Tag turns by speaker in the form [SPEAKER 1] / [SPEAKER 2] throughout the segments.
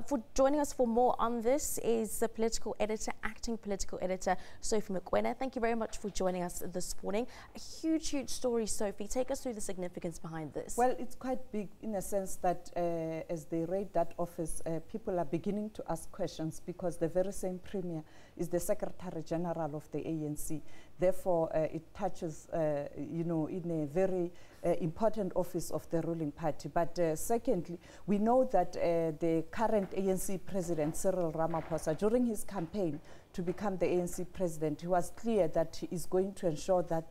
[SPEAKER 1] For joining us for more on this is the political editor, acting political editor, Sophie Mokoena. Thank you very much for joining us this morning. A huge story, Sophie. Take us through the significance behind this.
[SPEAKER 2] Well, it's quite big in a sense that as they raid that office, people are beginning to ask questions because the very same premier is the Secretary General of the ANC. Therefore, it touches, in a very important office of the ruling party. But secondly, we know that the current ANC president, Cyril Ramaphosa, during his campaign to become the ANC president, he was clear that he is going to ensure that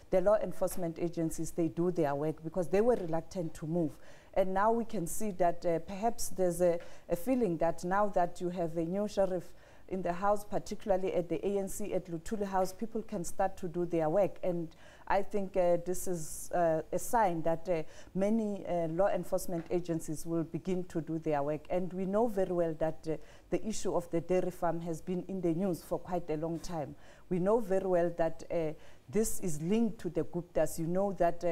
[SPEAKER 2] the law enforcement agencies, they do their work because they were reluctant to move. And now we can see that perhaps there's a feeling that now that you have a new sheriff in the house, particularly at the ANC at Luthuli House, people can start to do their work. And I think this is a sign that many law enforcement agencies will begin to do their work. And we know very well that the issue of the dairy farm has been in the news for quite a long time. We know very well that this is linked to the Guptas. You know that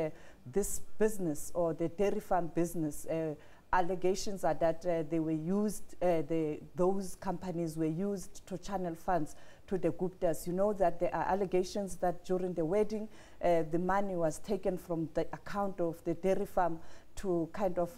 [SPEAKER 2] this business, or the dairy farm business, allegations are that they were used, those companies were used to channel funds to the Guptas. You know that there are allegations that during the wedding, the money was taken from the account of the dairy farm to kind of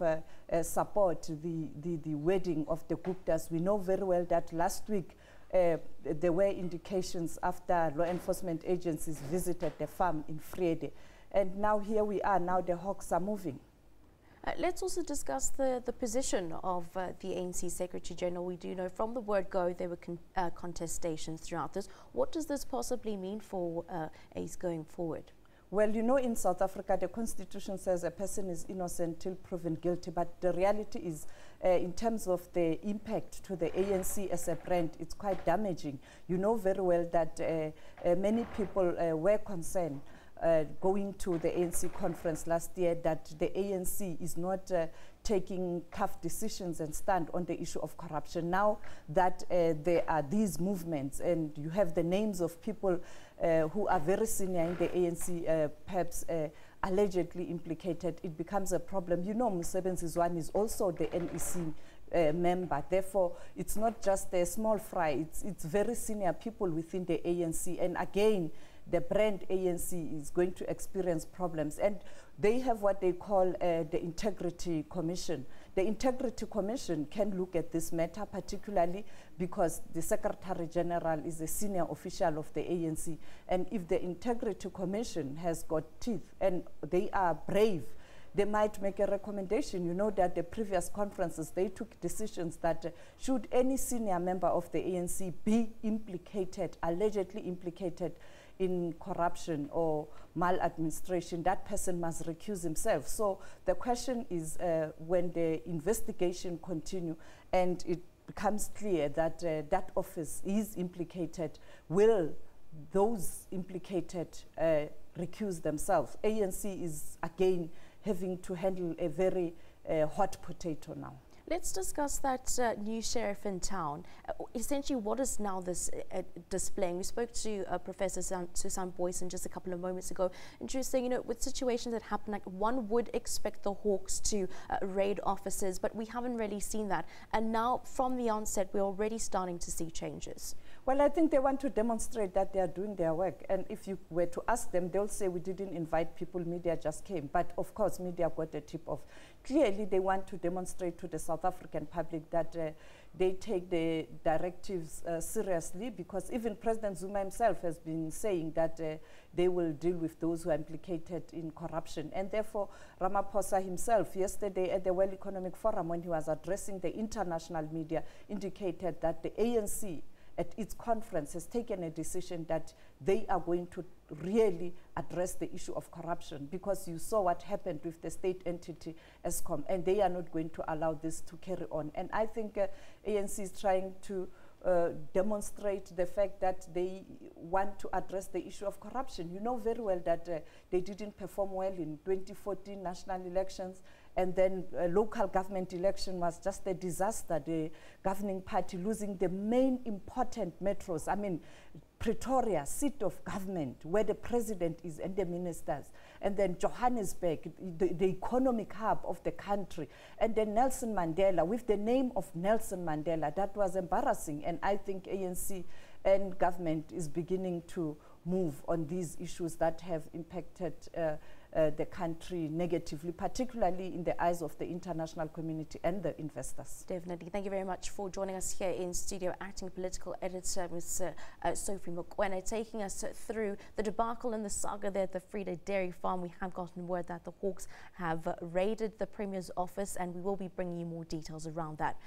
[SPEAKER 2] support the wedding of the Guptas. We know very well that last week there were indications after law enforcement agencies visited the farm in Vrede. And now here we are, now the Hawks are moving.
[SPEAKER 1] Let's also discuss the position of the ANC Secretary General. We do know from the word go there were contestations throughout this. What does this possibly mean for ACE going forward?
[SPEAKER 2] Well, you know, in South Africa, the Constitution says a person is innocent till proven guilty. But the reality is, in terms of the impact to the ANC as a brand, it's quite damaging. You know very well that many people were concerned going to the ANC conference last year that the ANC is not taking tough decisions and stand on the issue of corruption. Now that there are these movements and you have the names of people who are very senior in the ANC, perhaps allegedly implicated, it becomes a problem. You know, Mosebenzi Zwane is also the NEC member. Therefore, it's not just a small fry, it's very senior people within the ANC. And again, the brand ANC is going to experience problems. And they have what they call the Integrity Commission. The Integrity Commission can look at this matter, particularly because the Secretary General is a senior official of the ANC. And if the Integrity Commission has got teeth and they are brave, they might make a recommendation. You know that the previous conferences, they took decisions that should any senior member of the ANC be implicated, allegedly implicated in corruption or maladministration, that person must recuse himself. So the question is, when the investigation continue and it becomes clear that that office is implicated, will those implicated recuse themselves? ANC is again having to handle a very hot potato now.
[SPEAKER 1] Let's discuss that new sheriff in town. Essentially, what is now this displaying? We spoke to Professor Susan Boyson just a couple of moments ago, and she was saying, you know, with situations that happen, like one would expect the Hawks to raid offices, but we haven't really seen that. And now, from the onset, we're already starting to see changes.
[SPEAKER 2] Well, I think they want to demonstrate that they are doing their work. And if you were to ask them, they'll say, we didn't invite people, media just came. But of course, media got the tip off. Clearly, they want to demonstrate to the South African public that they take the directives seriously, because even President Zuma himself has been saying that they will deal with those who are implicated in corruption. And therefore, Ramaphosa himself, yesterday at the World Economic Forum, when he was addressing the international media, indicated that the ANC at its conference has taken a decision that they are going to really address the issue of corruption, because you saw what happened with the state entity ESCOM, and they are not going to allow this to carry on. And I think ANC is trying to demonstrate the fact that they want to address the issue of corruption. You know very well that they didn't perform well in 2014 national elections, And then local government election was just a disaster, the governing party losing the main important metros. I mean, Pretoria, seat of government, where the president is and the ministers, and then Johannesburg, the economic hub of the country, and then Nelson Mandela, with the name of Nelson Mandela. That was embarrassing, and I think ANC and government is beginning to move on these issues that have impacted the country negatively, particularly in the eyes of the international community and the investors.
[SPEAKER 1] Definitely. Thank you very much for joining us here in studio, acting political editor, Ms. Sophie Mokoena, taking us through the debacle and the saga there at the Frida Dairy Farm. We have gotten word that the Hawks have raided the Premier's office, and we will be bringing you more details around that.